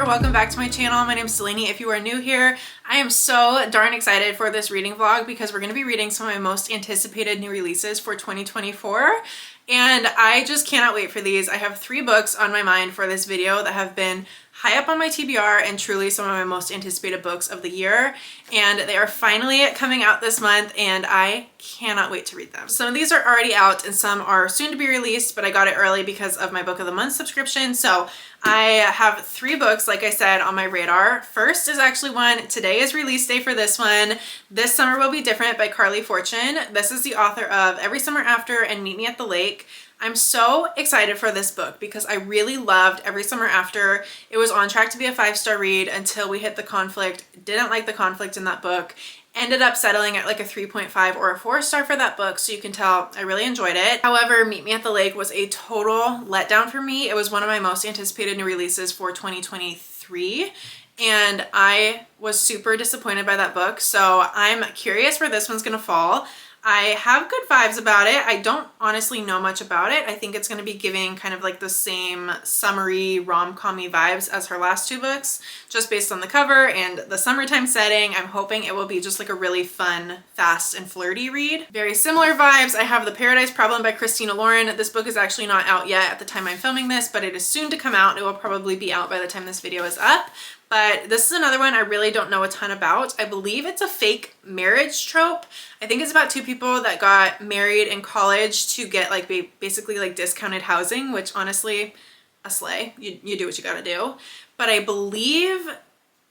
welcome back to my channel. My name is Delaney. If you are new here, I am so darn excited for this reading vlog because we're going to be reading some of my most anticipated new releases for 2024. And I just cannot wait for these. I have 3 books on my mind for this video that have been high up on my TBR and truly some of my most anticipated books of the year. And they are finally coming out this month and I cannot wait to read them. Some of these are already out and some are soon to be released, but I got it early because of my Book of the Month subscription. So I have 3 books, like I said, on my radar. First is actually one, today is release day for this one. This Summer Will Be Different by Carly Fortune. This is the author of Every Summer After and Meet Me at the Lake. I'm so excited for this book because I really loved Every Summer After. It was on track to be a 5-star read until we hit the conflict. Didn't like the conflict in that book. Ended up settling at like a 3.5 or a 4-star for that book, so you can tell I really enjoyed it. However, Meet Me at the Lake was a total letdown for me. It was one of my most anticipated new releases for 2023. And I was super disappointed by that book. So I'm curious where this one's gonna fall. I have good vibes about it. I don't honestly know much about it. I think it's going to be giving kind of like the same summery rom-com-y vibes as her last 2 books, just based on the cover and the summertime setting. I'm hoping it will be just like a really fun, fast, and flirty read. Very similar vibes. I have The Paradise Problem by Christina Lauren. This book is actually not out yet at the time I'm filming this, but it is soon to come out. It will probably be out by the time this video is up. But this is another one I really don't know a ton about. I believe it's a fake marriage trope. I think it's about 2 people that got married in college to get like basically like discounted housing, which honestly, a slay. You do what you gotta do. But I believe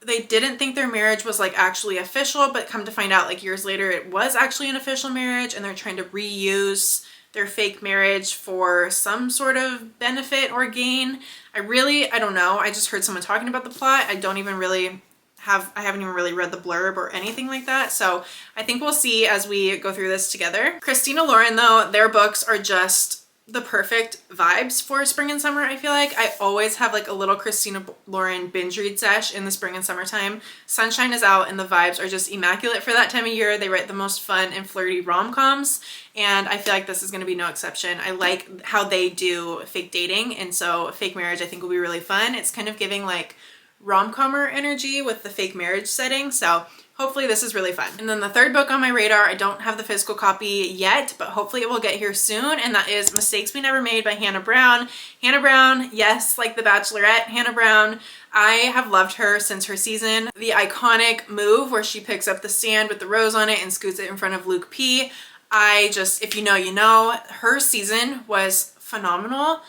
they didn't think their marriage was like actually official, but come to find out like years later it was actually an official marriage and they're trying to reuse their fake marriage for some sort of benefit or gain. I don't know. I just heard someone talking about the plot. I haven't even really read the blurb or anything like that. So I think we'll see as we go through this together. Christina Lauren though, their books are just the perfect vibes for spring and summer. I feel like I always have like a little Christina Lauren binge read sesh in the spring and summertime. Sunshine is out and the vibes are just immaculate for that time of year. They write the most fun and flirty rom-coms and I feel like this is going to be no exception. I like how they do fake dating, and so fake marriage I think will be really fun. It's kind of giving like rom-commer energy with the fake marriage setting, so hopefully this is really fun. And then the 3rd book on my radar, I don't have the physical copy yet, but hopefully it will get here soon, and that is Mistakes We Never Made by Hannah Brown. Hannah Brown, yes, like The Bachelorette, Hannah Brown. I have loved her since her season. The iconic move where she picks up the stand with the rose on it and scoots it in front of Luke P. If you know, you know. Her season was phenomenal.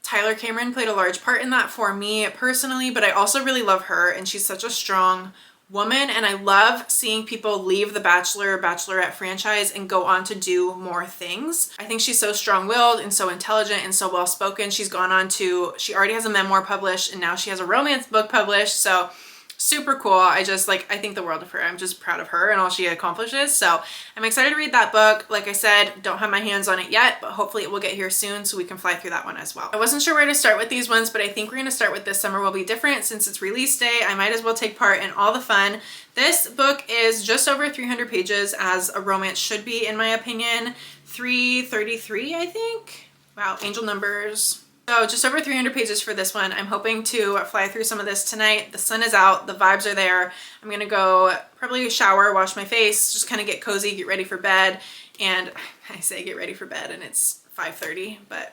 Tyler Cameron played a large part in that for me personally, but I also really love her and she's such a strong woman, and I love seeing people leave the Bachelor, Bachelorette franchise and go on to do more things. I think she's so strong-willed and so intelligent and so well-spoken. She already has a memoir published and now she has a romance book published, so super cool. I think the world of her. I'm just proud of her and all she accomplishes. So I'm excited to read that book. Like I said, don't have my hands on it yet, but hopefully it will get here soon so we can fly through that one as well. I wasn't sure where to start with these ones, but I think we're going to start with This Summer Will Be Different since it's release day. I might as well take part in all the fun. This book is just over 300 pages, as a romance should be in my opinion. 333, I think. Wow, angel numbers. So just over 300 pages for this one. I'm hoping to fly through some of this tonight. The sun is out, the vibes are there. I'm gonna go probably shower, wash my face, just kind of get cozy, get ready for bed. And I say get ready for bed and it's 5:30, but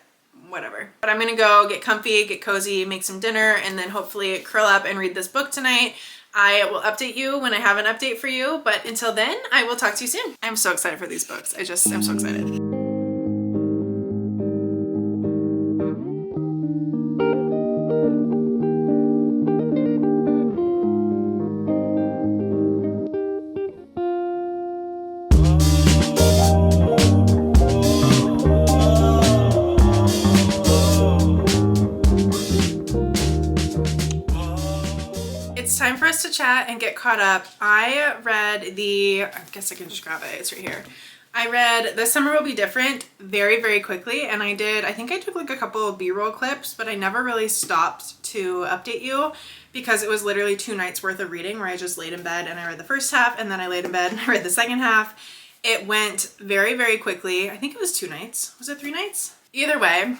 whatever. But I'm gonna go get comfy, get cozy, make some dinner, and then hopefully curl up and read this book tonight. I will update you when I have an update for you, but until then, I will talk to you soon. I'm so excited for these books. I'm so excited. Time for us to chat and get caught up. I guess I can just grab it, it's right here. I read This Summer Will Be Different very, very quickly, and I think I took like a couple of B-roll clips, but I never really stopped to update you because it was literally 2 nights worth of reading where I just laid in bed and I read the first half and then I laid in bed and I read the second half. It went very, very quickly. I think it was 2 nights. Was it 3 nights? Either way,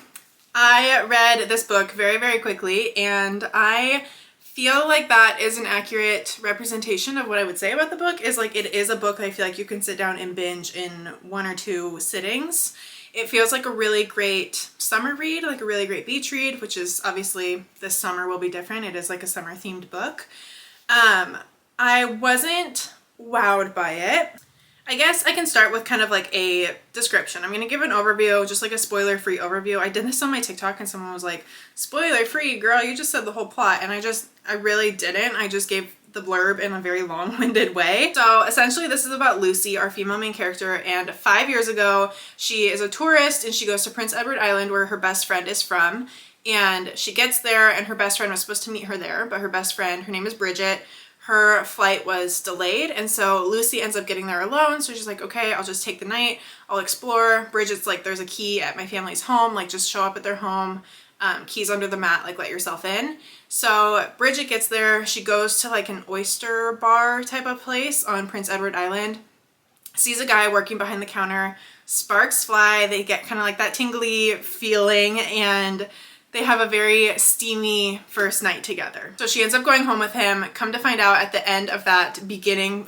I read this book very, very quickly and I feel like that is an accurate representation of what I would say about the book. Is like, it is a book that I feel like you can sit down and binge in 1 or 2 sittings. It feels like a really great summer read, like a really great beach read, which is obviously this summer will be different. It is like a summer themed book. I wasn't wowed by it. I guess I can start with kind of like a description. I'm going to give an overview, just like a spoiler-free overview. I did this on my TikTok and someone was like, spoiler-free, girl, you just said the whole plot. And I really didn't. I just gave the blurb in a very long-winded way. So essentially this is about Lucy, our female main character, and 5 years ago, she is a tourist and she goes to Prince Edward Island where her best friend is from. And she gets there and her best friend was supposed to meet her there, but her best friend, her name is Bridget, her flight was delayed, and so Lucy ends up getting there alone. So she's like, okay, I'll just take the night, I'll explore. Bridget's like, there's a key at my family's home, like just show up at their home, keys under the mat, like let yourself in. So Bridget gets there, she goes to like an oyster bar type of place on Prince Edward Island, sees a guy working behind the counter, sparks fly, they get kind of like that tingly feeling, and they have a very steamy first night together. So she ends up going home with him. Come to find out at the end of that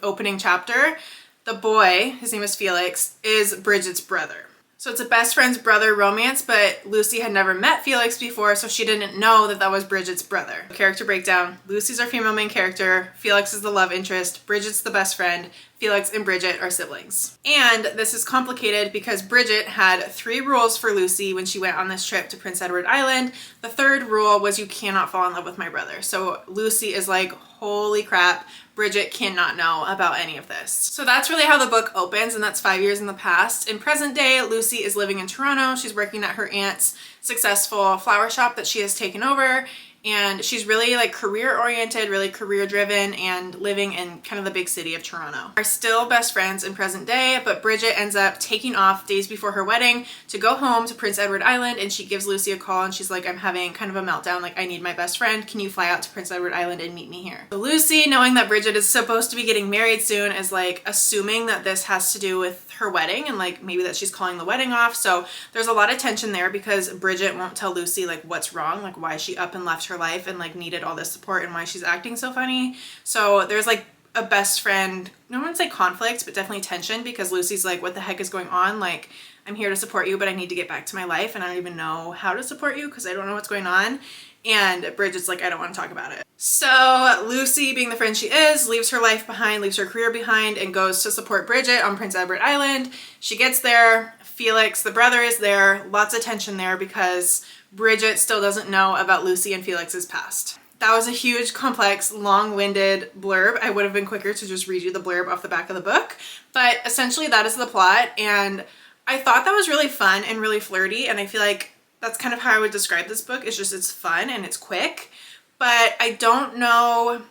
opening chapter, the boy, his name is Felix, is Bridget's brother. So it's a best friend's brother romance, but Lucy had never met Felix before, so she didn't know that that was Bridget's brother. Character breakdown: Lucy's our female main character, Felix is the love interest, Bridget's the best friend, Felix and Bridget are siblings. And this is complicated because Bridget had 3 rules for Lucy when she went on this trip to Prince Edward Island. The 3rd rule was, you cannot fall in love with my brother. So Lucy is like, holy crap, Bridget cannot know about any of this. So that's really how the book opens, and that's 5 years in the past. In present day, Lucy is living in Toronto. She's working at her aunt's successful flower shop that she has taken over, and she's really like career oriented, really career driven, and living in kind of the big city of Toronto. Are still best friends in present day, but Bridget ends up taking off days before her wedding to go home to Prince Edward Island, and she gives Lucy a call and she's like, I'm having kind of a meltdown, like I need my best friend, can you fly out to Prince Edward Island and meet me here? So Lucy, knowing that Bridget is supposed to be getting married soon, is like assuming that this has to do with her wedding and like maybe that she's calling the wedding off. So there's a lot of tension there because Bridget won't tell Lucy like what's wrong, like why she up and left her life and like needed all this support and why she's acting so funny. So there's like a best friend, no one's like conflict, but definitely tension, because Lucy's like, what the heck is going on? Like, I'm here to support you, but I need to get back to my life and I don't even know how to support you because I don't know what's going on. And Bridget's like, I don't want to talk about it. So Lucy, being the friend she is, leaves her life behind, leaves her career behind, and goes to support Bridget on Prince Edward Island. She gets there, Felix, the brother, is there, lots of tension there because Bridget still doesn't know about Lucy and Felix's past. That was a huge, complex, long-winded blurb. I would have been quicker to just read you the blurb off the back of the book, but essentially that is the plot, and I thought that was really fun and really flirty, and I feel like that's kind of how I would describe this book. It's just, it's fun and it's quick, but I don't know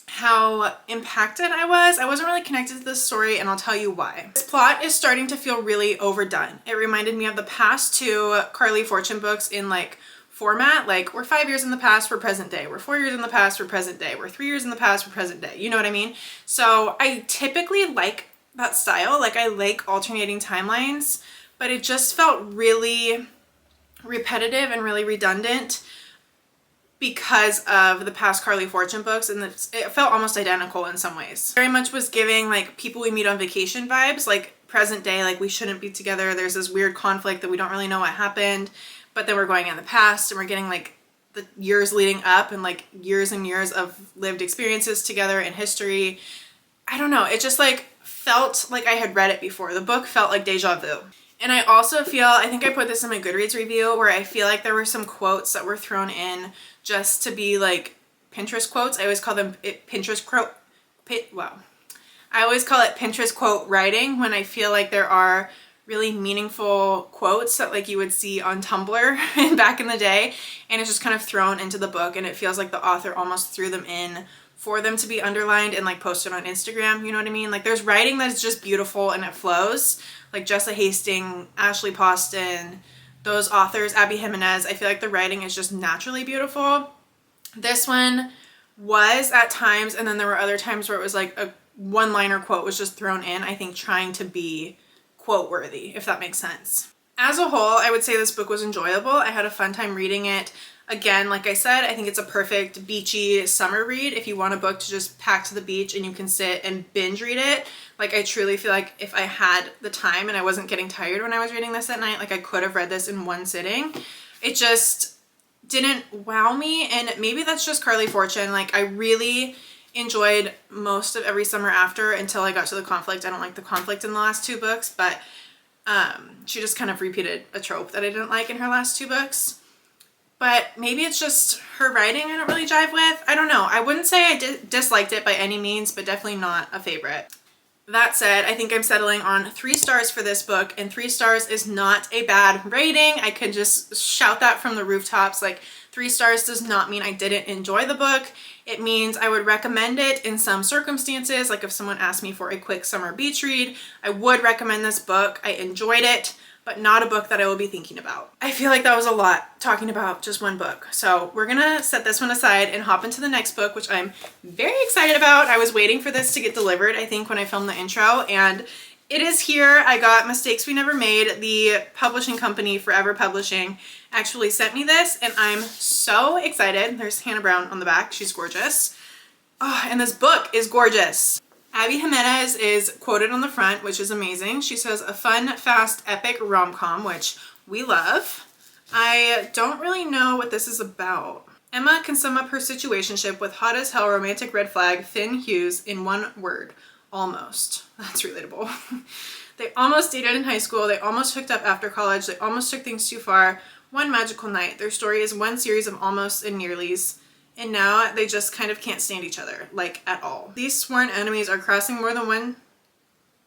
how impacted I was. I wasn't really connected to this story, and I'll tell you why. This plot is starting to feel really overdone. It reminded me of the past 2 Carly Fortune books in like format, like we're 5 years in the past, we're present day. We're 4 years in the past, we're present day. We're 3 years in the past, we're present day. You know what I mean? So I typically like that style. Like I like alternating timelines, but it just felt really repetitive and really redundant because of the past Carly Fortune books, and it felt almost identical in some ways. Very much was giving like people we meet on vacation vibes, like present day, like we shouldn't be together. There's this weird conflict that we don't really know what happened, but then we're going in the past and we're getting like the years leading up and like years and years of lived experiences together in history. I don't know, it just like felt like I had read it before. The book felt like deja vu. And I also feel, I think I put this in my Goodreads review, where I feel like there were some quotes that were thrown in just to be like Pinterest quotes. I always call them Pinterest quote, I always call it Pinterest quote writing when I feel like there are really meaningful quotes that like you would see on Tumblr back in the day, and it's just kind of thrown into the book, and it feels like the author almost threw them in for them to be underlined and like posted on Instagram. You know what I mean? Like there's writing that's just beautiful and it flows. Like Jessa Hastings, Ashley Poston, those authors, Abby Jimenez, I feel like the writing is just naturally beautiful. This one was at times, and then there were other times where it was like a one-liner quote was just thrown in, I think trying to be quote worthy, if that makes sense. As a whole, I would say this book was enjoyable. I had a fun time reading it. Again, like I said, I think it's a perfect beachy summer read if you want a book to just pack to the beach and you can sit and binge read it. Like, I truly feel like if I had the time and I wasn't getting tired when I was reading this at night, like I could have read this in one sitting. It just didn't wow me, and maybe that's just Carly Fortune. Like, I really enjoyed most of Every Summer After until I got to the conflict. I don't like the conflict in the last two books, but she just kind of repeated a trope that I didn't like in her last two books. But maybe it's just her writing I don't really jive with. I don't know. I wouldn't say I disliked it by any means, but definitely not a favorite. That said, I think I'm settling on 3 stars for this book, and 3 stars is not a bad rating. I could just shout that from the rooftops. Like, 3 stars does not mean I didn't enjoy the book. It means I would recommend it in some circumstances. Like, if someone asked me for a quick summer beach read, I would recommend this book. I enjoyed it, but not a book that I will be thinking about. I feel like that was a lot talking about just one book. So we're gonna set this one aside and hop into the next book, which I'm very excited about. I was waiting for this to get delivered, I think, when I filmed the intro, and it is here. I got Mistakes We Never Made. The publishing company, Forever Publishing, actually sent me this, and I'm so excited. There's Hannah Brown on the back. She's gorgeous. Oh, and this book is gorgeous. Abby Jimenez is quoted on the front, which is amazing. She says, a fun, fast, epic rom-com, which we love. I don't really know what this is about. Emma can sum up her situationship with hot as hell romantic red flag Finn Hughes in one word: almost. That's relatable. They almost dated in high school. They almost hooked up after college. They almost took things too far. One magical night. Their story is one series of almosts and nearlies. And now they just kind of can't stand each other, like, at all. These sworn enemies are crossing more than one...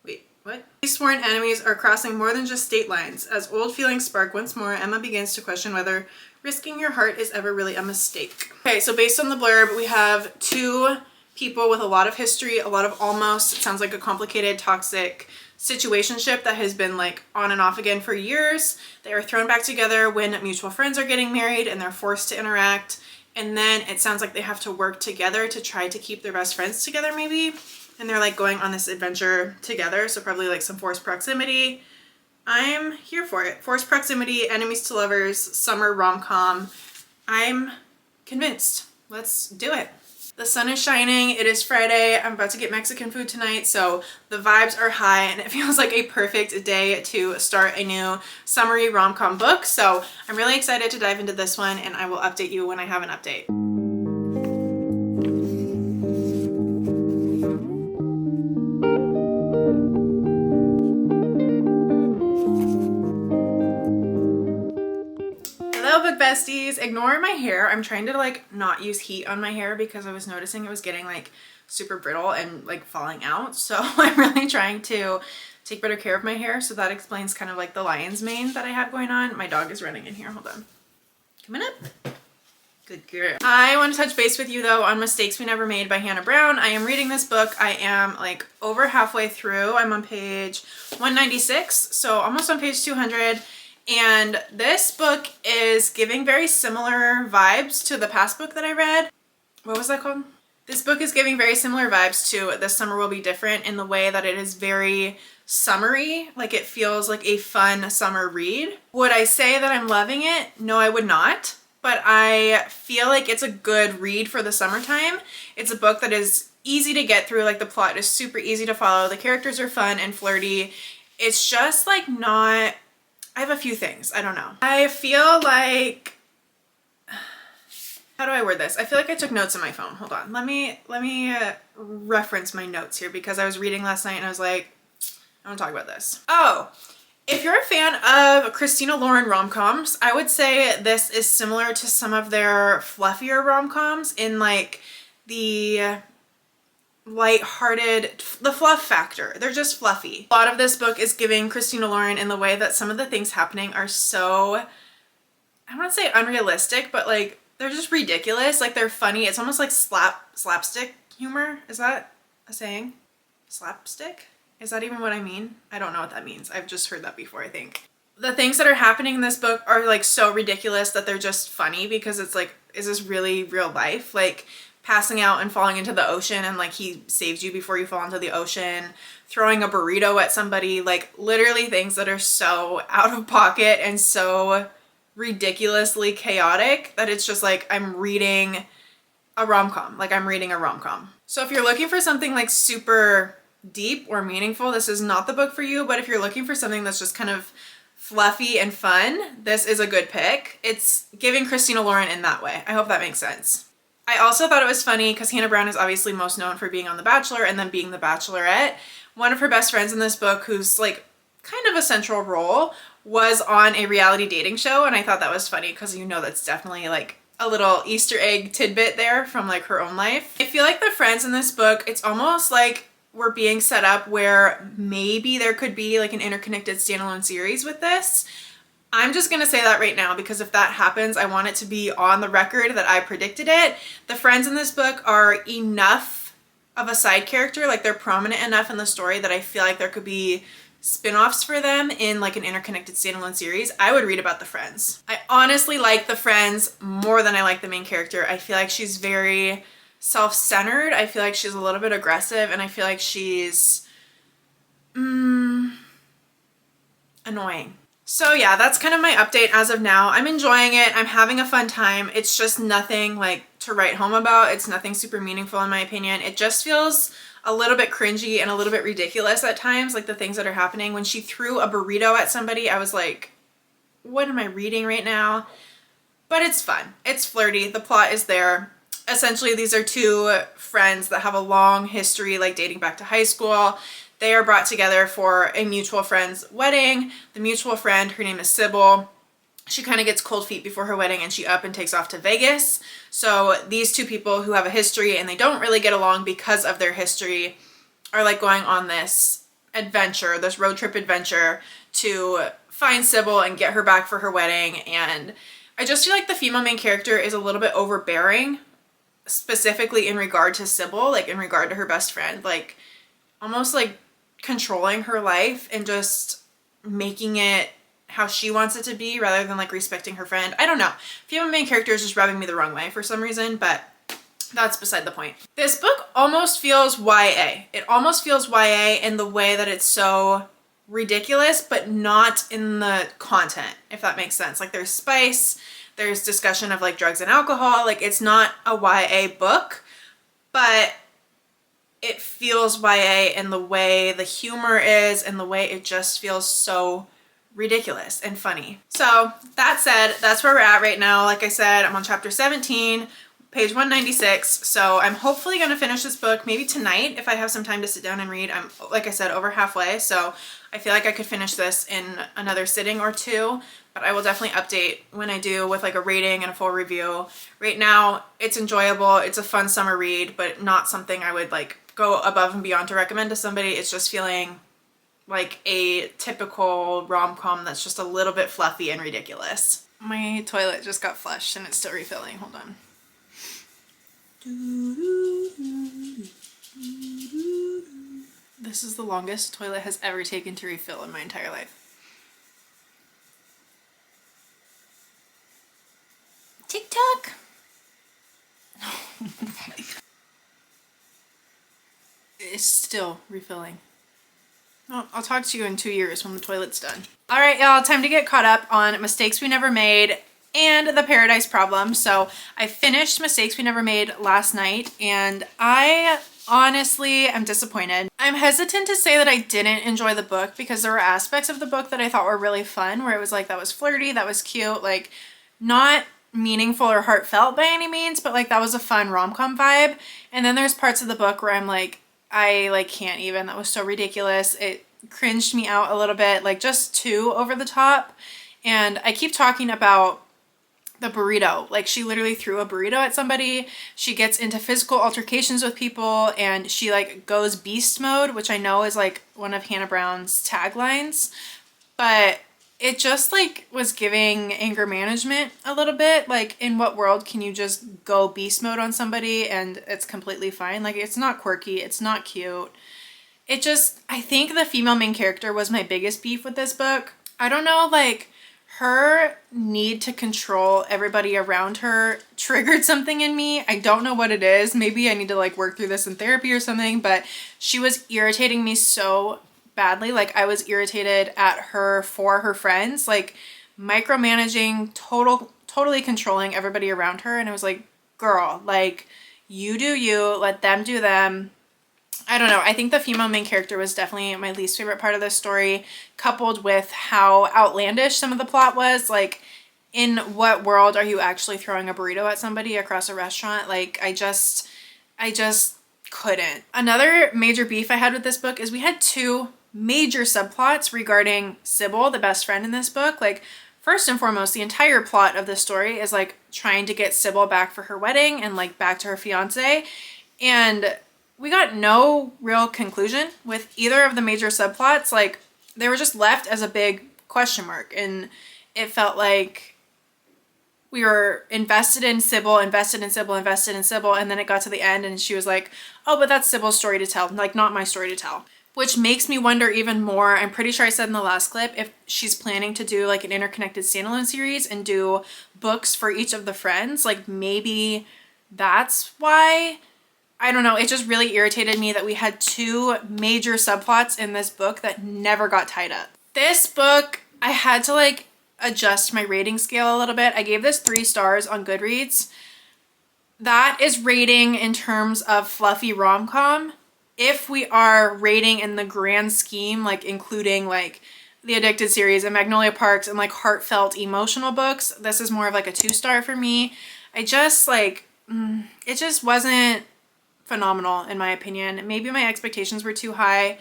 Wait, what? These sworn enemies are crossing more than just state lines. As old feelings spark once more, Emma begins to question whether risking your heart is ever really a mistake. Okay, so based on the blurb, we have 2 people with a lot of history, a lot of almost. It sounds like a complicated, toxic situationship that has been like on and off again for years. They are thrown back together when mutual friends are getting married and they're forced to interact. And then it sounds like they have to work together to try to keep their best friends together, maybe. And they're like going on this adventure together. So probably like some forced proximity. I'm here for it. Forced proximity, enemies to lovers, summer rom-com. I'm convinced. Let's do it. The sun is shining. It is Friday. I'm about to get Mexican food tonight, so the vibes are high and it feels like a perfect day to start a new summery rom-com book. So I'm really excited to dive into this one, and I will update you when I have an update. Book besties, ignore my hair. I'm trying to like not use heat on my hair because I was noticing it was getting like super brittle and like falling out. So I'm really trying to take better care of my hair. So that explains kind of like the lion's mane that I have going on. My dog is running in here. Hold on. Coming up. Good girl. I want to touch base with you though on Mistakes We Never Made by Hannah Brown. I am reading this book. I am like over halfway through. I'm on page 196, so almost on page 200. And this book is giving very similar vibes to the past book that I read. What was that called? This book is giving very similar vibes to This Summer Will Be Different in the way that it is very summery. Like, it feels like a fun summer read. Would I say that I'm loving it? No, I would not. But I feel like it's a good read for the summertime. It's a book that is easy to get through. Like, the plot is super easy to follow. The characters are fun and flirty. It's just like not... I have a few things. I don't know. I feel like, how do I word this? I feel like I took notes on my phone. Hold on. Let me reference my notes here because I was reading last night and I was like, I want to talk about this. Oh, if you're a fan of Christina Lauren rom-coms, I would say this is similar to some of their fluffier rom-coms in like the light-hearted, the fluff factor. They're just fluffy. A lot of this book is giving Christina Lauren in the way that some of the things happening are so, I wouldn't say unrealistic, but like they're just ridiculous. Like, they're funny. It's almost like slapstick humor. Is that a saying? Slapstick? Is that even what I mean? I don't know what that means. I've just heard that before, I think. The things that are happening in this book are like so ridiculous that they're just funny because it's like, is this really real life? Like, passing out and falling into the ocean and like he saves you before you fall into the ocean, throwing a burrito at somebody, like literally things that are so out of pocket and so ridiculously chaotic that it's just like I'm reading a rom-com. Like I'm reading a rom-com. So if you're looking for something like super deep or meaningful, this is not the book for you. But if you're looking for something that's just kind of fluffy and fun, this is a good pick. It's giving Christina Lauren in that way. I hope that makes sense. I also thought it was funny because Hannah Brown is obviously most known for being on The Bachelor and then being the Bachelorette. One of her best friends in this book, who's like kind of a central role, was on a reality dating show, and I thought that was funny because you know that's definitely like a little Easter egg tidbit there from like her own life. I feel like the friends in this book, it's almost like we're being set up where maybe there could be like an interconnected standalone series with this. I'm just gonna say that right now because if that happens, I want it to be on the record that I predicted it. The friends in this book are enough of a side character, like they're prominent enough in the story that I feel like there could be spin-offs for them in like an interconnected standalone series. I would read about the friends. I honestly like the friends more than I like the main character. I feel like she's very self-centered. I feel like she's a little bit aggressive, and I feel like she's annoying. So yeah, that's kind of my update as of now. I'm enjoying it. I'm having a fun time. It's just nothing like to write home about. It's nothing super meaningful in my opinion. It just feels a little bit cringy and a little bit ridiculous at times, like the things that are happening. When she threw a burrito at somebody, I was like, what am I reading right now? But it's fun. It's flirty. The plot is there. Essentially, these are two friends that have a long history, like dating back to high school. They are brought together for a mutual friend's wedding. The mutual friend, her name is Sybil. She kind of gets cold feet before her wedding and she up and takes off to Vegas. So these two people who have a history and they don't really get along because of their history are like going on this adventure, this road trip adventure to find Sybil and get her back for her wedding. And I just feel like the female main character is a little bit overbearing, specifically in regard to Sybil, like in regard to her best friend, like almost like controlling her life and just making it how she wants it to be rather than like respecting her friend. I don't know. Female main character is just rubbing me the wrong way for some reason, but that's beside the point. This book almost feels YA. It almost feels YA in the way that it's so ridiculous, but not in the content, if that makes sense. Like there's spice, there's discussion of like drugs and alcohol. Like it's not a YA book, but it feels YA in the way the humor is and the way it just feels so ridiculous and funny. So that said, that's where we're at right now. Like I said, I'm on chapter 17, page 196. So I'm hopefully going to finish this book maybe tonight if I have some time to sit down and read. I'm, like I said, over halfway. So I feel like I could finish this in another sitting or two, but I will definitely update when I do with like a rating and a full review. Right now, it's enjoyable. It's a fun summer read, but not something I would like go above and beyond to recommend to somebody. It's just feeling like a typical rom-com that's just a little bit fluffy and ridiculous. My toilet just got flushed and it's still refilling. Hold on. This is the longest toilet has ever taken to refill in my entire life. TikTok. It's still refilling. Well, I'll talk to you in 2 years when the toilet's done. All right, y'all, time to get caught up on Mistakes We Never Made and The Paradise Problem. So I finished Mistakes We Never Made last night and I honestly am disappointed. I'm hesitant to say that I didn't enjoy the book because there were aspects of the book that I thought were really fun, where it was like, that was flirty, that was cute, like not meaningful or heartfelt by any means, but like that was a fun rom-com vibe. And then there's parts of the book where I'm like, I like can't even, that was so ridiculous. It cringed me out a little bit, like just too over the top. And I keep talking about the burrito. Like she literally threw a burrito at somebody. She gets into physical altercations with people and she like goes beast mode, which I know is like one of Hannah Brown's taglines, but it just like was giving anger management a little bit. Like in what world can you just go beast mode on somebody and it's completely fine? Like it's not quirky, it's not cute. It just, I think the female main character was my biggest beef with this book. I don't know, like her need to control everybody around her triggered something in me. I don't know what it is. Maybe I need to like work through this in therapy or something, but she was irritating me so badly. Like I was irritated at her for her friends. Like micromanaging, totally controlling everybody around her. And I was like, girl, like, you do you, let them do them. I don't know. I think the female main character was definitely my least favorite part of this story, coupled with how outlandish some of the plot was. Like, in what world are you actually throwing a burrito at somebody across a restaurant? Like, I just couldn't. Another major beef I had with this book is we had two major subplots regarding Sybil, the best friend in this book. Like, first and foremost, the entire plot of this story is like trying to get Sybil back for her wedding and like back to her fiance. And we got no real conclusion with either of the major subplots. Like, they were just left as a big question mark. And it felt like we were invested in Sybil, and then it got to the end and she was like, oh, but that's Sybil's story to tell, like, not my story to tell. Which makes me wonder even more, I'm pretty sure I said in the last clip, if she's planning to do like an interconnected standalone series and do books for each of the friends. Like, maybe that's why. I don't know. It just really irritated me that we had two major subplots in this book that never got tied up. This book, I had to like adjust my rating scale a little bit. I gave this 3 stars on Goodreads. That is rating in terms of fluffy rom-com. If we are rating in the grand scheme, like including like the Addicted series and Magnolia Parks and like heartfelt emotional books, this is more of like a 2-star for me. I just like, it just wasn't phenomenal in my opinion. Maybe my expectations were too high.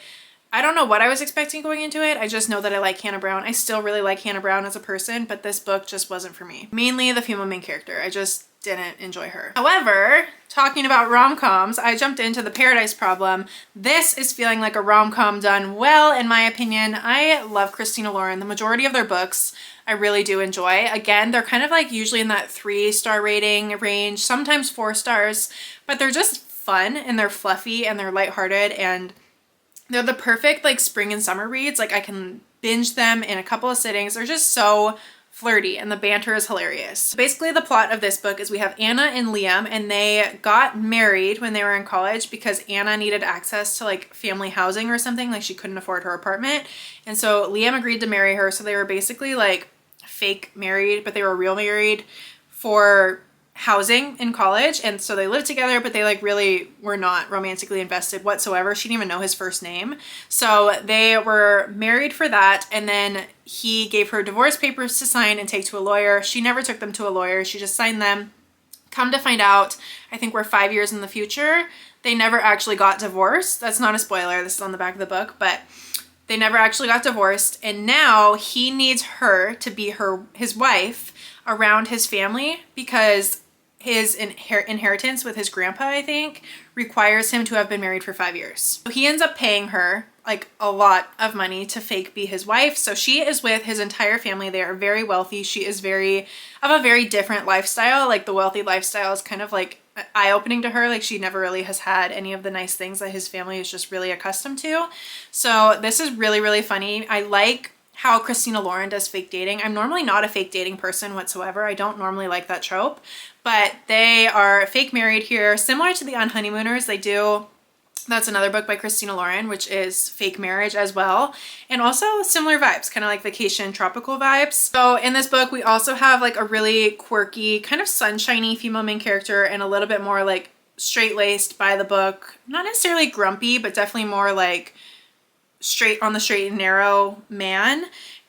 I don't know what I was expecting going into it. I just know that I like Hannah Brown. I still really like Hannah Brown as a person, but this book just wasn't for me. Mainly the female main character. I just didn't enjoy her. However, talking about rom-coms, I jumped into The Paradise Problem. This is feeling like a rom-com done well, in my opinion. I love Christina Lauren. The majority of their books I really do enjoy. Again, they're kind of like usually in that 3-star rating range, sometimes 4 stars, but they're just fun and they're fluffy and they're lighthearted and they're the perfect like spring and summer reads. Like, I can binge them in a couple of sittings. They're just so flirty and the banter is hilarious. Basically, the plot of this book is we have Anna and Liam, and they got married when they were in college because Anna needed access to like family housing or something. Like, she couldn't afford her apartment. And so Liam agreed to marry her. So they were basically like fake married, but they were real married for housing in college. And so they lived together, but they like really were not romantically invested whatsoever. She didn't even know his first name. So they were married for that. And then he gave her divorce papers to sign and take to a lawyer. She never took them to a lawyer. She just signed them. Come to find out, I think we're 5 years in the future, they never actually got divorced. That's not a spoiler. This is on the back of the book, but they never actually got divorced. And now he needs her to be his wife around his family because his inheritance with his grandpa, I think, requires him to have been married for 5 years. So he ends up paying her like a lot of money to fake be his wife. So she is with his entire family. They are very wealthy. She is of a very different lifestyle. Like, the wealthy lifestyle is kind of like eye-opening to her. Like, she never really has had any of the nice things that his family is just really accustomed to. So this is really, really funny. I like how Christina Lauren does fake dating. I'm normally not a fake dating person whatsoever. I don't normally like that trope, but they are fake married here, similar to The Unhoneymooners. That's another book by Christina Lauren, which is fake marriage as well. And also similar vibes, kind of like vacation tropical vibes. So in this book, we also have like a really quirky, kind of sunshiny female main character and a little bit more like straight-laced by the book. Not necessarily grumpy, but definitely more like straight and narrow man.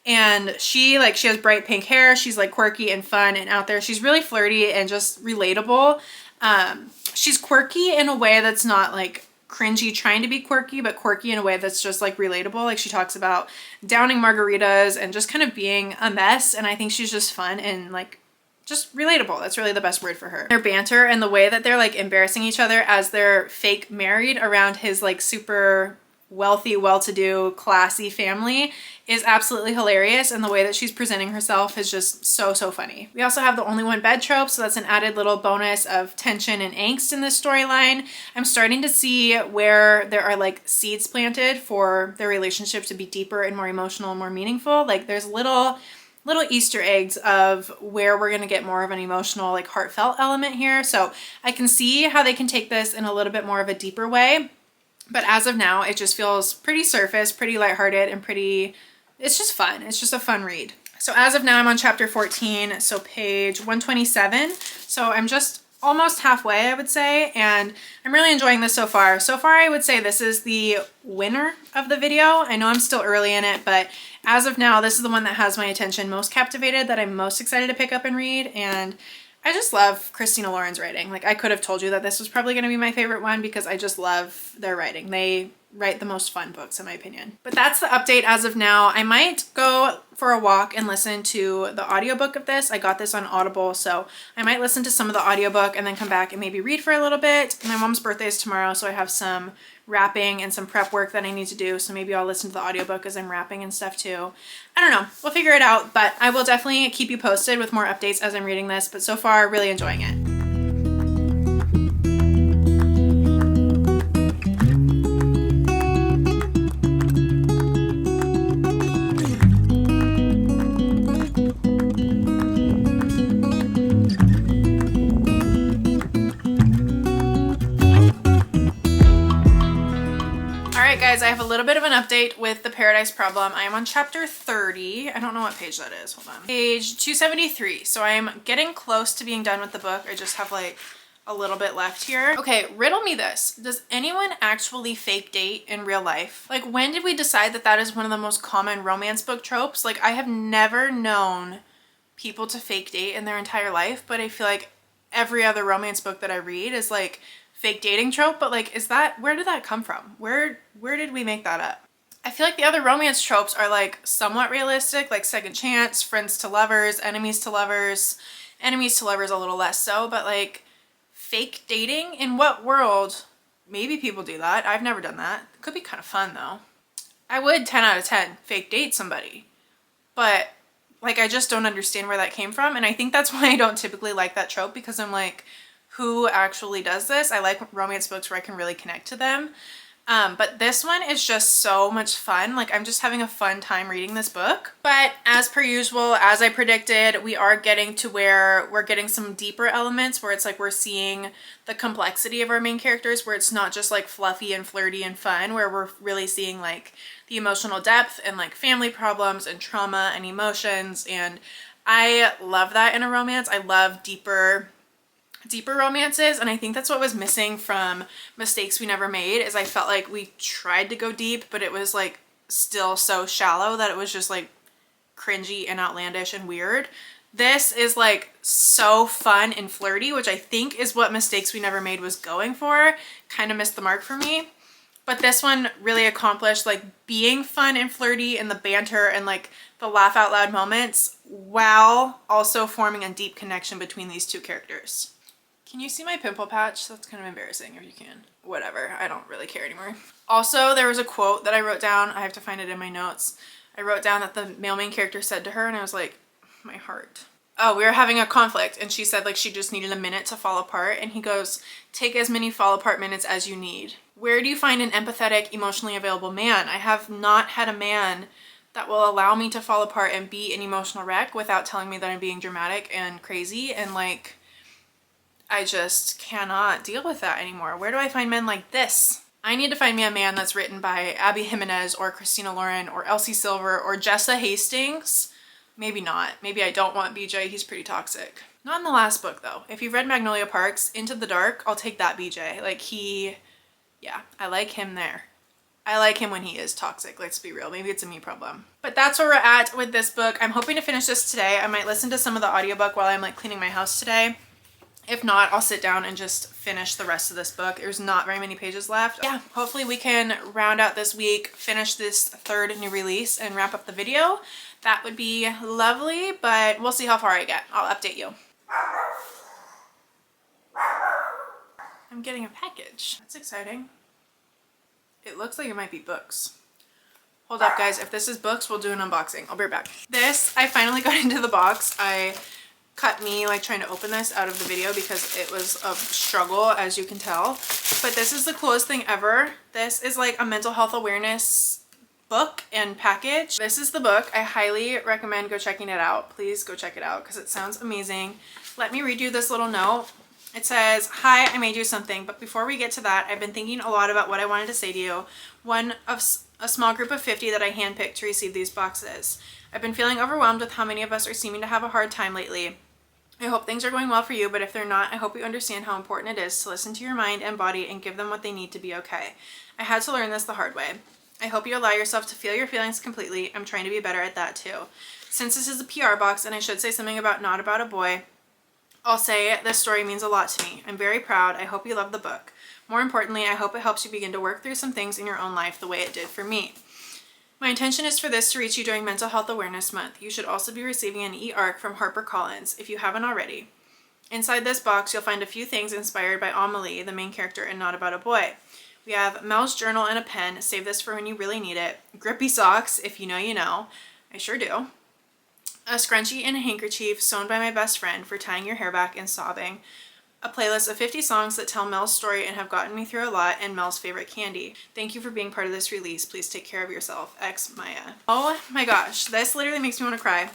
And she has bright pink hair. She's like quirky and fun and out there. She's really flirty and just relatable. She's quirky in a way that's not like cringy trying to be quirky, but quirky in a way that's just like relatable. Like, she talks about downing margaritas and just kind of being a mess. And I think she's just fun and like just relatable. That's really the best word for her. Their banter and the way that they're like embarrassing each other as they're fake married around his like super wealthy, well-to-do, classy family is absolutely hilarious, and the way that she's presenting herself is just so funny. We also have the only one bed trope, so that's an added little bonus of tension and angst in this storyline. I'm starting to see where there are like seeds planted for their relationship to be deeper and more emotional and more meaningful. Like, there's little Easter eggs of where we're gonna get more of an emotional, like heartfelt element here. So I can see how they can take this in a little bit more of a deeper way. But as of now, it just feels pretty surface, pretty lighthearted, and it's just fun. It's just a fun read. So as of now, I'm on chapter 14, so page 127. So I'm just almost halfway, I would say, and I'm really enjoying this so far. So far, I would say this is the winner of the video. I know I'm still early in it, but as of now, this is the one that has my attention most captivated, that I'm most excited to pick up and read, and I just love Christina Lauren's writing. Like, I could have told you that this was probably going to be my favorite one because I just love their writing. They write the most fun books, in my opinion. But that's the update as of now. I might go for a walk and listen to the audiobook of this. I got this on Audible, so I might listen to some of the audiobook and then come back and maybe read for a little bit. My mom's birthday is tomorrow, so I have some wrapping and some prep work that I need to do, so maybe I'll listen to the audiobook as I'm wrapping and stuff too. I don't know. We'll figure it out, but I will definitely keep you posted with more updates as I'm reading this, but so far, really enjoying it. Guys, I have a little bit of an update with The Paradise Problem. I am on chapter 30. I don't know what page that is. Hold on. Page 273. So I am getting close to being done with the book. I just have like a little bit left here. Okay, riddle me this. Does anyone actually fake date in real life? Like, when did we decide that that is one of the most common romance book tropes? Like, I have never known people to fake date in their entire life, but I feel like every other romance book that I read is like fake dating trope, but like, is that, where did that come from? Where did we make that up? I feel like the other romance tropes are like somewhat realistic, like second chance, friends to lovers, enemies to lovers a little less so, but like fake dating, in what world? Maybe people do that. I've never done that. It could be kind of fun though. I would 10 out of 10 fake date somebody, but like, I just don't understand where that came from. And I think that's why I don't typically like that trope, because I'm like, who actually does this? I like romance books where I can really connect to them. But this one is just so much fun. Like, I'm just having a fun time reading this book. But as per usual, as I predicted, we are getting to where we're getting some deeper elements where it's like we're seeing the complexity of our main characters, where it's not just like fluffy and flirty and fun, where we're really seeing like the emotional depth and like family problems and trauma and emotions. And I love that in a romance. I love deeper romances, and I think that's what was missing from Mistakes We Never Made, is I felt like we tried to go deep, but it was like still so shallow that it was just like cringy and outlandish and weird. This is like so fun and flirty, which I think is what Mistakes We Never Made was going for. Kind of missed the mark for me. But this one really accomplished like being fun and flirty and the banter and like the laugh out loud moments, while also forming a deep connection between these two characters. Can you see my pimple patch? That's kind of embarrassing if you can. Whatever, I don't really care anymore. Also, there was a quote that I wrote down. I have to find it in my notes. I wrote down that the male main character said to her, and I was like, my heart. Oh, we were having a conflict, and she said like she just needed a minute to fall apart, and he goes, take as many fall apart minutes as you need. Where do you find an empathetic, emotionally available man? I have not had a man that will allow me to fall apart and be an emotional wreck without telling me that I'm being dramatic and crazy, and like, I just cannot deal with that anymore. Where do I find men like this? I need to find me a man that's written by Abby Jimenez or Christina Lauren or Elsie Silver or Jessa Hastings. Maybe not. Maybe I don't want BJ. He's pretty toxic. Not in the last book though. If you've read Magnolia Parks, Into the Dark, I'll take that BJ. Like yeah, I like him there. I like him when he is toxic, let's be real. Maybe it's a me problem. But that's where we're at with this book. I'm hoping to finish this today. I might listen to some of the audiobook while I'm like cleaning my house today. If not, I'll sit down and just finish the rest of this book. There's not very many pages left. Yeah, hopefully we can round out this week, finish this third new release, and wrap up the video. That would be lovely, but we'll see how far I get. I'll update you. I'm getting a package. That's exciting. It looks like it might be books. Hold up, guys. If this is books, we'll do an unboxing. I'll be right back. This, I finally got into the box. I cut me like trying to open this out of the video because it was a struggle, as you can tell. But this is the coolest thing ever. This is like a mental health awareness book and package. This is the book. I highly recommend go checking it out. Please go check it out because it sounds amazing. Let me read you this little note. It says, "Hi, I made you something, but before we get to that, I've been thinking a lot about what I wanted to say to you. One of a small group of 50 that I handpicked to receive these boxes. I've been feeling overwhelmed with how many of us are seeming to have a hard time lately. I hope things are going well for you, but if they're not, I hope you understand how important it is to listen to your mind and body and give them what they need to be okay. I had to learn this the hard way. I hope you allow yourself to feel your feelings completely. I'm trying to be better at that too. Since this is a PR box and I should say something about Not About a Boy, I'll say this story means a lot to me. I'm very proud. I hope you love the book. More importantly, I hope it helps you begin to work through some things in your own life the way it did for me. My intention is for this to reach you during Mental Health Awareness Month. You should also be receiving an e-arc from HarperCollins if you haven't already. Inside this box, you'll find a few things inspired by Amelie, the main character in Not About a Boy. We have Mel's journal and a pen. Save this for when you really need it. Grippy socks, if you know, you know. I sure do. A scrunchie and a handkerchief sewn by my best friend for tying your hair back and sobbing. A playlist of 50 songs that tell Mel's story and have gotten me through a lot, and Mel's favorite candy. Thank you for being part of this release. Please take care of yourself. X Maya." Oh my gosh, this literally makes me want to cry.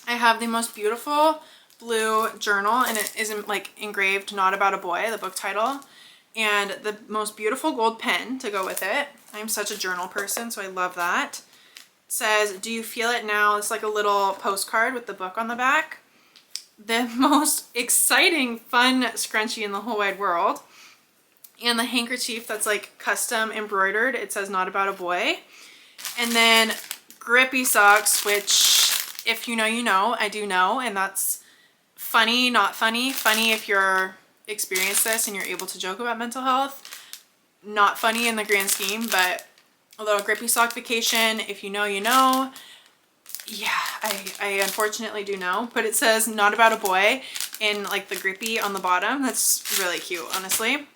I have the most beautiful blue journal, and it is like engraved Not About a Boy, the book title, and the most beautiful gold pen to go with it. I'm such a journal person, so I love that. It says, "Do you feel it now?" It's like a little postcard with the book on the back. The most exciting, fun scrunchie in the whole wide world. And the handkerchief that's like custom embroidered. It says Not About a Boy. And then grippy socks, which if you know, you know. I do know. And that's funny, not funny. Funny if you're experienced this and you're able to joke about mental health. Not funny in the grand scheme, but a little grippy sock vacation. If you know, you know. Yeah, I unfortunately do know, but it says Not About a Boy in like the grippy on the bottom. That's really cute, honestly.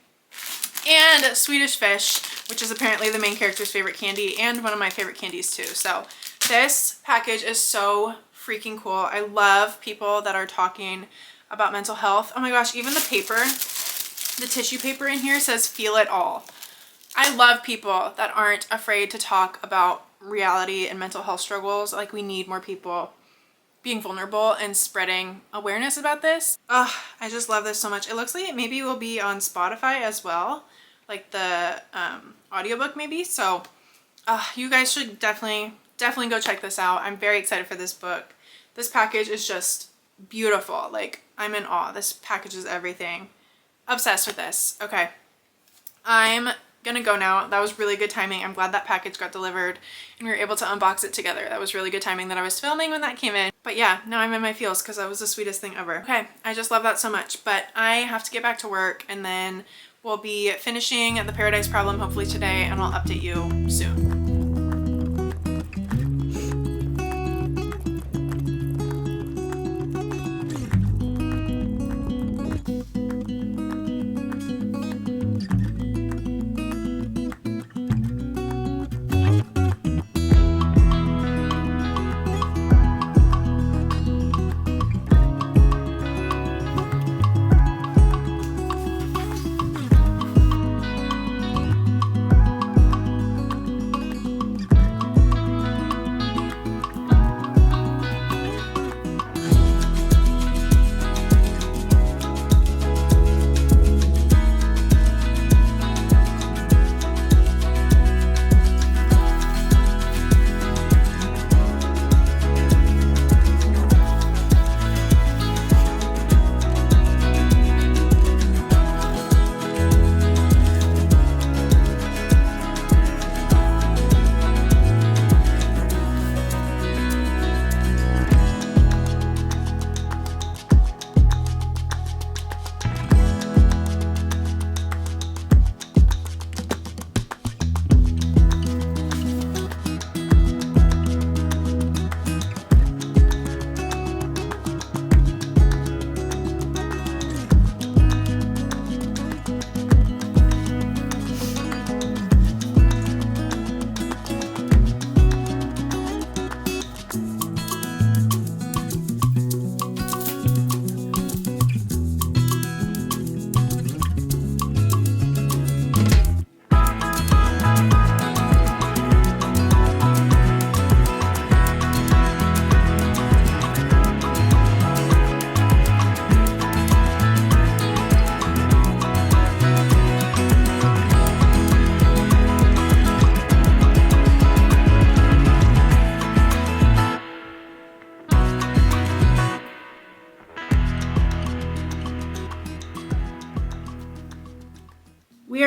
And Swedish Fish, which is apparently the main character's favorite candy and one of my favorite candies too. So this package is so freaking cool. I love people that are talking about mental health. Oh my gosh, even the paper, the tissue paper in here says "Feel It All." I love people that aren't afraid to talk about reality and mental health struggles. Like, we need more people being vulnerable and spreading awareness about this. Ugh, I just love this so much. It looks like it maybe will be on Spotify as well, like the audiobook maybe. So you guys should definitely go check this out. I'm very excited for this book. This package is just beautiful. Like, I'm in awe. This package is everything. Obsessed with this. Okay, I'm gonna go now. That was really good timing. I'm glad that package got delivered and we were able to unbox it together. That was really good timing that I was filming when that came in. But yeah, now I'm in my feels because that was the sweetest thing ever. Okay, I just love that so much, but I have to get back to work and then we'll be finishing the Paradise Problem hopefully today, and I'll update you soon.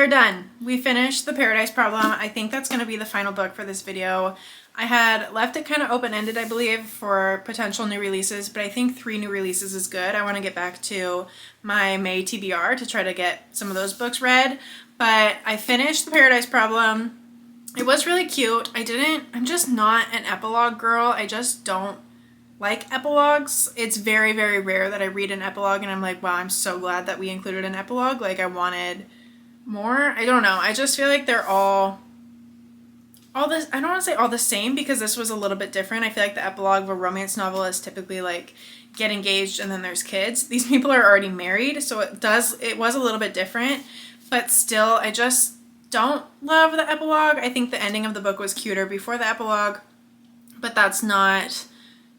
are done. We finished The Paradise Problem. I think that's going to be the final book for this video. I had left it kind of open-ended, I believe, for potential new releases, but I think 3 new releases is good. I want to get back to my May TBR to try to get some of those books read, but I finished The Paradise Problem. It was really cute. I'm just not an epilogue girl. I just don't like epilogues. It's very, very rare that I read an epilogue and I'm like, wow, I'm so glad that we included an epilogue. Like, I wanted more. I don't know. I just feel like they're all this, I don't want to say all the same because this was a little bit different. I feel like the epilogue of a romance novel is typically like get engaged and then there's kids. These people are already married, so it was a little bit different, but still I just don't love the epilogue. I think the ending of the book was cuter before the epilogue, but that's not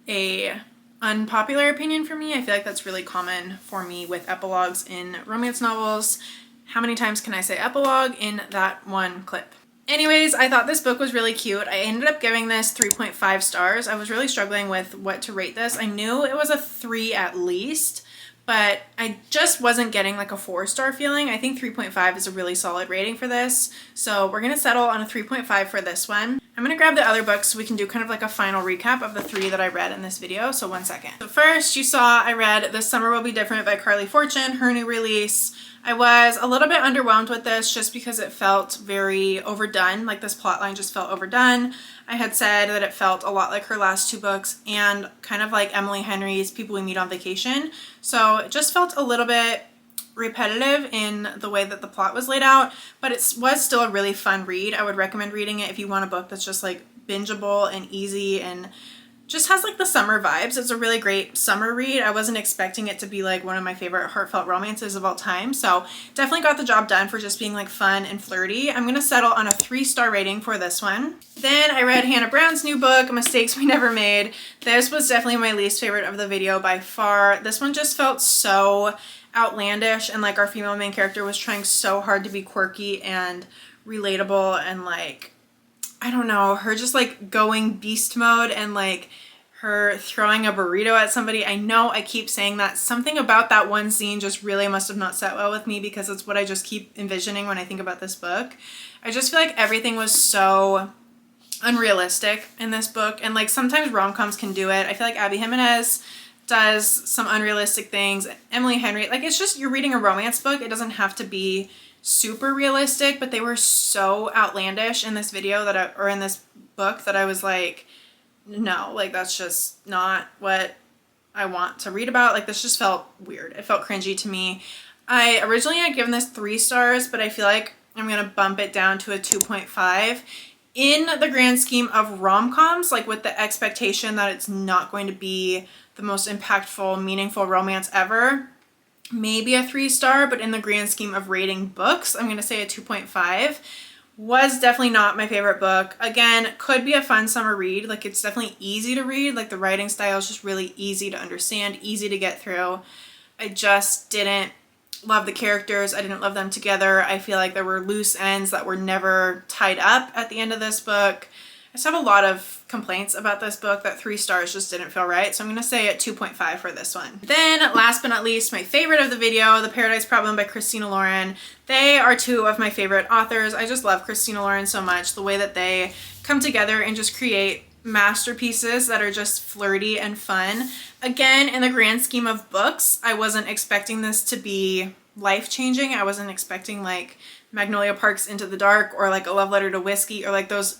a unpopular opinion for me. I feel like that's really common for me with epilogues in romance novels. How many times can I say epilogue in that one clip? Anyways, I thought this book was really cute. I ended up giving this 3.5 stars. I was really struggling with what to rate this. I knew it was a 3 at least, but I just wasn't getting like a 4-star feeling. I think 3.5 is a really solid rating for this. So we're going to settle on a 3.5 for this one. I'm going to grab the other books so we can do kind of like a final recap of the 3 that I read in this video. So one second. So first you saw I read This Summer Will Be Different by Carly Fortune, her new release. I was a little bit underwhelmed with this just because it felt very overdone. Like this plotline just felt overdone. I had said that it felt a lot like her last 2 books and kind of like Emily Henry's People We Meet on Vacation. So it just felt a little bit repetitive in the way that the plot was laid out, but it was still a really fun read. I would recommend reading it if you want a book that's just like bingeable and easy and just has like the summer vibes. It's a really great summer read. I wasn't expecting it to be like one of my favorite heartfelt romances of all time, so definitely got the job done for just being like fun and flirty. I'm gonna settle on a 3-star rating for this one. Then I read Hannah Brown's new book, Mistakes We Never Made. This was definitely my least favorite of the video by far. This one just felt so outlandish and like our female main character was trying so hard to be quirky and relatable and like, I don't know, her just like going beast mode and like her throwing a burrito at somebody. I know I keep saying that. Something about that one scene just really must have not sat well with me because it's what I just keep envisioning when I think about this book. I just feel like everything was so unrealistic in this book, and like sometimes rom-coms can do it. I feel like Abby Jimenez does some unrealistic things. Emily Henry, like it's just, you're reading a romance book. It doesn't have to be super realistic, but they were so outlandish in this video or in this book that I was like, no, like that's just not what I want to read about. Like this just felt weird. It felt cringy to me. I originally had given this 3 stars, but I feel like I'm gonna bump it down to a 2.5. In the grand scheme of rom-coms, like with the expectation that it's not going to be the most impactful, meaningful romance ever, maybe a 3-star, but in the grand scheme of rating books, I'm going to say a 2.5. Was definitely not my favorite book. Again, could be a fun summer read. Like it's definitely easy to read. Like the writing style is just really easy to understand, easy to get through. I just didn't love the characters. I didn't love them together. I feel like there were loose ends that were never tied up at the end of this book. I just have a lot of complaints about this book. That 3 stars just didn't feel right. So I'm going to say a 2.5 for this one. Then last but not least, my favorite of the video, The Paradise Problem by Christina Lauren. They are 2 of my favorite authors. I just love Christina Lauren so much. The way that they come together and just create masterpieces that are just flirty and fun. Again, in the grand scheme of books, I wasn't expecting this to be life-changing. I wasn't expecting like Magnolia Park's Into the Dark or like A Love Letter to Whiskey or like those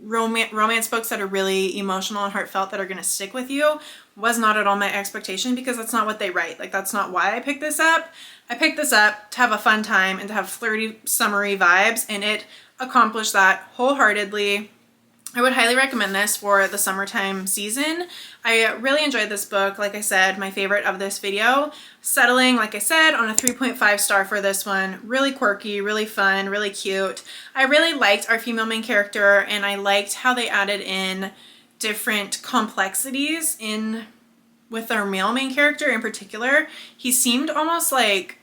romance books that are really emotional and heartfelt that are going to stick with you. Was not at all my expectation because that's not what they write. Like that's not why I picked this up. I picked this up to have a fun time and to have flirty, summery vibes, and it accomplished that wholeheartedly. I would highly recommend this for the summertime season. I really enjoyed this book. Like I said, my favorite of this video. Settling, like I said, on a 3.5 star for this one. Really quirky, really fun, really cute. I really liked our female main character, and I liked how they added in different complexities with our male main character in particular. He seemed almost like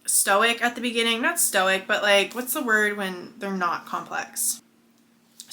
stoic at the beginning. Not stoic, but like, what's the word when they're not complex?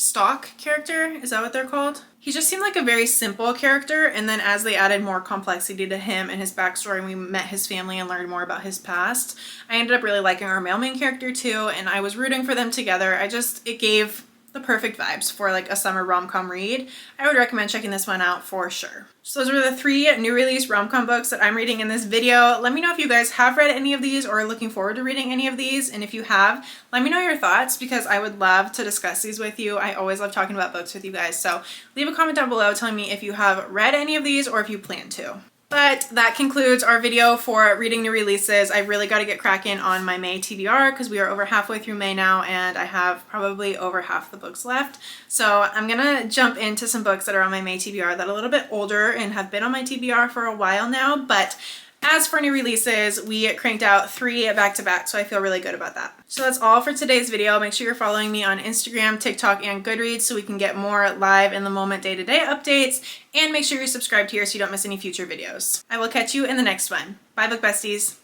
stock character. Is that what they're called? He just seemed like a very simple character, and then as they added more complexity to him and his backstory and we met his family and learned more about his past, I ended up really liking our mailman character too, and I was rooting for them together. It gave the perfect vibes for like a summer rom-com read. I would recommend checking this one out for sure. So those were the 3 new release rom-com books that I'm reading in this video. Let me know if you guys have read any of these or are looking forward to reading any of these. And if you have, let me know your thoughts because I would love to discuss these with you. I always love talking about books with you guys. So leave a comment down below telling me if you have read any of these or if you plan to. But that concludes our video for reading new releases. I really got to get cracking on my May TBR because we are over halfway through May now and I have probably over half the books left. So I'm gonna jump into some books that are on my May TBR that are a little bit older and have been on my TBR for a while now. But as for new releases, we cranked out 3 back-to-back, so I feel really good about that. So that's all for today's video. Make sure you're following me on Instagram, TikTok, and Goodreads so we can get more live in the moment day-to-day updates, and make sure you're subscribed here so you don't miss any future videos. I will catch you in the next one. Bye, book besties.